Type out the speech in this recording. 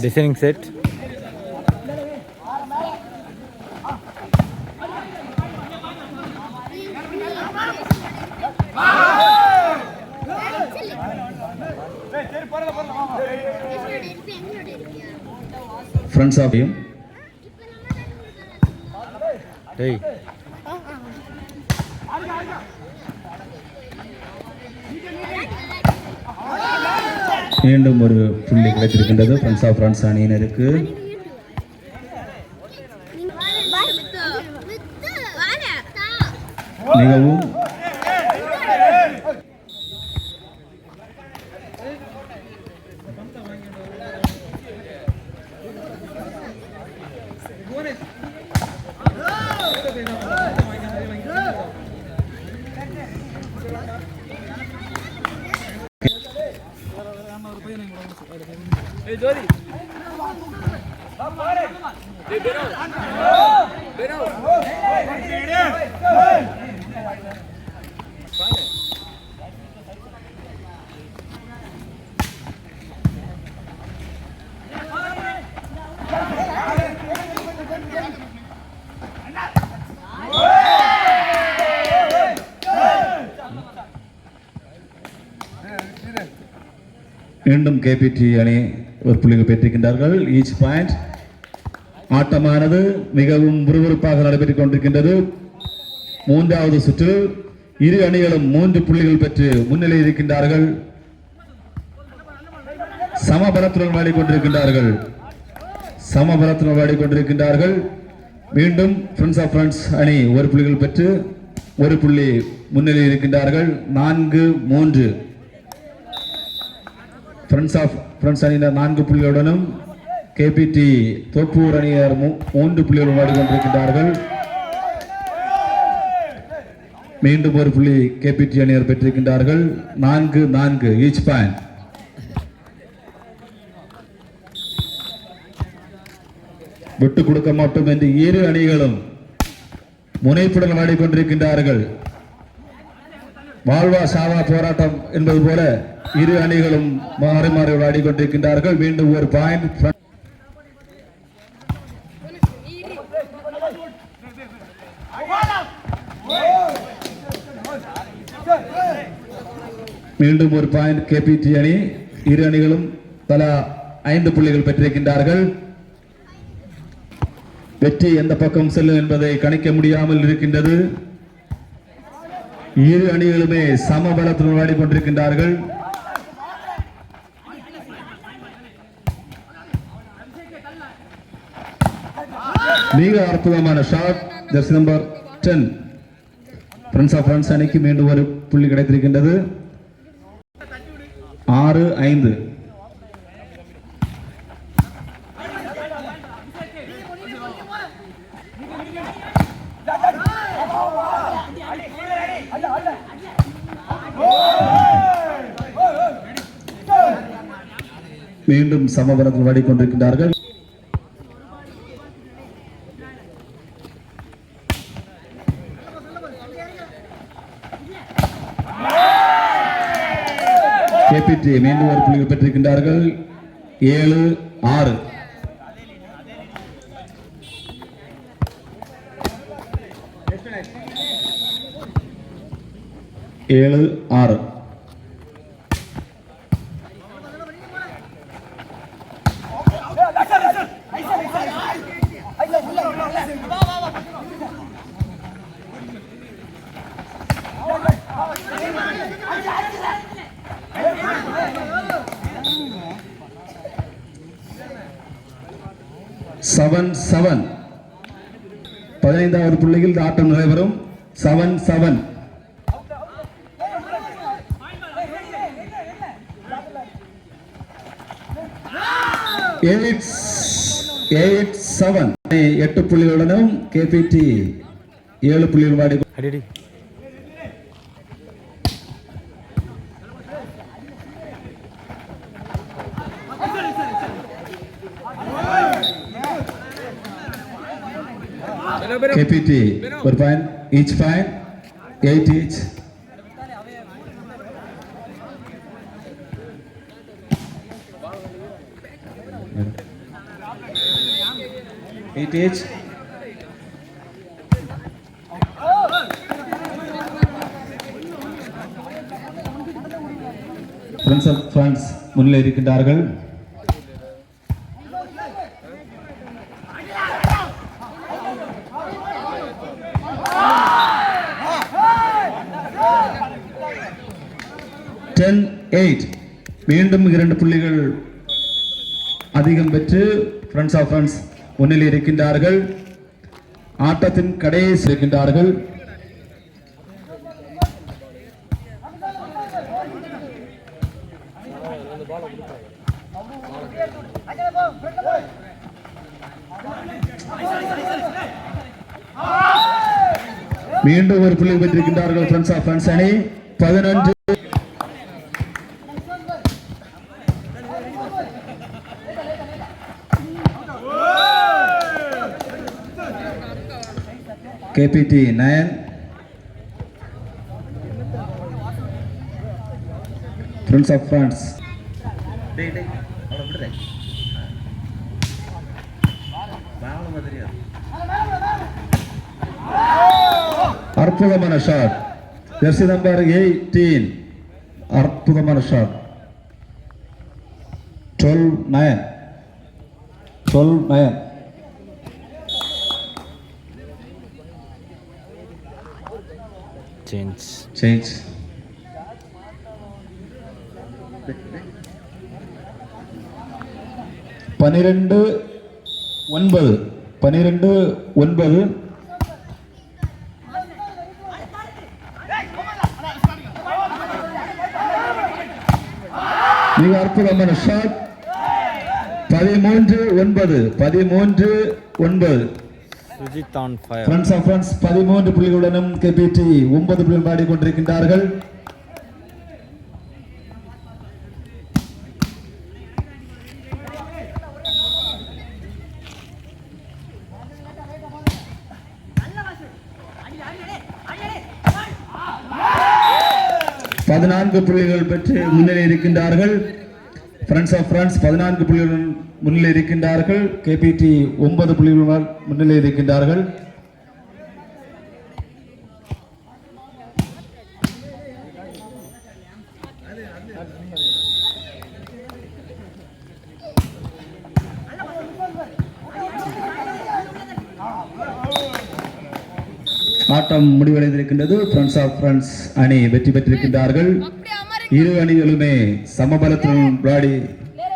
Designing set. Friends of him. Hey. மீண்டும் ஒரு புள்ளி கிடைத்திருக்கின்றது ஃப்ரெண்ட்ஸ் ஆஃப் ஃப்ரெண்ட்ஸ் அணியினருக்கு. மிகவும் மீண்டும் கேபிடி அணி ஒரு புள்ளிகள் பெற்றிருக்கின்றார்கள். Each point. ஆட்டமானது மிகவும் விறுவிறுப்பாக நடைபெற்றுக் கொண்டிருக்கின்றது. மூன்றாவது சுற்று இரு அணிகளும் 3 புள்ளிகள் பெற்று முன்னிலை இருக்கின்றார்கள். சமபலத்துடன் விளையாடிக்கொண்டிருக்கின்றார்கள். மீண்டும் ஃப்ரெண்ட்ஸ் ஆஃப் ஃப்ரெண்ட்ஸ் அணி ஒரு புள்ளிகள் பெற்று ஒரு புள்ளி முன்னிலை இருக்கின்றார்கள். 4-3. ஃப்ரெண்ட்ஸ் ஆஃப் ஃப்ரெண்ட்ஸ் அணியினர் 4 புள்ளிகளுடனும் கேபிடி தோப்பூர் அணியர் 3 புள்ளிகளுடன் விளையாடிக்கொண்டிருக்கின்றார்கள். மீண்டும் ஒரு புள்ளி கேபிடி அணியர் பெற்றிருக்கின்றார்கள். 4-4 each point. விட்டு கொடுக்க மாட்டோம் என்று இரு அணிகளும் முனைப்புடன் விளையாடிக்கொண்டிருக்கின்றார்கள். வாழ்வா சாவா போராட்டம் என்பது போல இரு அணிகளும் மாறி மாறி விளையாடிக்கொண்டிருக்கின்றார்கள். மீண்டும் ஒரு பாயிண்ட். மீண்டும் ஒரு பாயிண்ட் கேபிடி அணி. இரு அணிகளும் தலா 5 புள்ளிகள் பெற்றிருக்கின்றார்கள். வெற்றி எந்த பக்கம் செல்லும் என்பதை கணிக்க முடியாமல் இருக்கின்றது. இரு அணிகளுமே சமபலத்துடன் விளையாடிக் கொண்டிருக்கின்றார்கள். மிக அற்புதமான shot. Jersey number 10 friends of friends அணிக்கு மீண்டும் ஒரு புள்ளி கிடைத்திருக்கின்றது. 6-5. மீண்டும் சமபலத்தில் விளையாடிக் கொண்டிருக்கின்றார்கள். கேபிடி மீண்டும் ஒரு புள்ளிகள் பெற்றிருக்கின்றார்கள். 7-6. செவன் 15வது புள்ளியில் ஆட்டம் நடைபெறும். 7-7. எயிட் 8 புள்ளிகளுடனும் கேபிடி 7 புள்ளிகள் விளையாடி. KPT per point, each point, 8 each. 8 each. Friends of France முன்னிலை இருக்கின்றார்கள். மீண்டும் 2 புள்ளிகள் அதிகம் பெற்று ஃப்ரெண்ட்ஸ் ஆஃப் ஃப்ரெண்ட்ஸ் முன்னிலை இருக்கின்றார்கள். ஆட்டத்தின் கடைசி இருக்கின்றார்கள். மீண்டும் ஒரு புள்ளி பெற்றிருக்கின்றார்கள் ஃப்ரெண்ட்ஸ் ஆஃப் ஃப்ரெண்ட்ஸ் அணி. 11 KPT 9 Friends of France. அற்புதமான ஷாட். ஜெர்சி நம்பர் 18 அற்புதமான ஷாட். 12-9 Change. 12-9 மிக அற்புதமான shot. 13-9 Sujit on fire. Friends of France 13 புள்ளிகளுடனும் KPT 9 புள்ளிகள் ஆடிக்கொண்டிருக்கின்றார்கள். புள்ளிகள் பெற்று முன்னிலை இருக்கின்றார்கள். Friends of France 14 புள்ளிகளுடன் முன்னிலை இருக்கின்றார்கள். KPT 9 புள்ளிகளுடன் முன்னிலை இருக்கின்றார்கள். ஆட்டம் முடிவடைந்திருக்கின்றது. Friends of France அணி வெற்றி பெற்றிருக்கின்றார்கள். இரு அணிகளுமே சமபலத்துடன் விளையாடி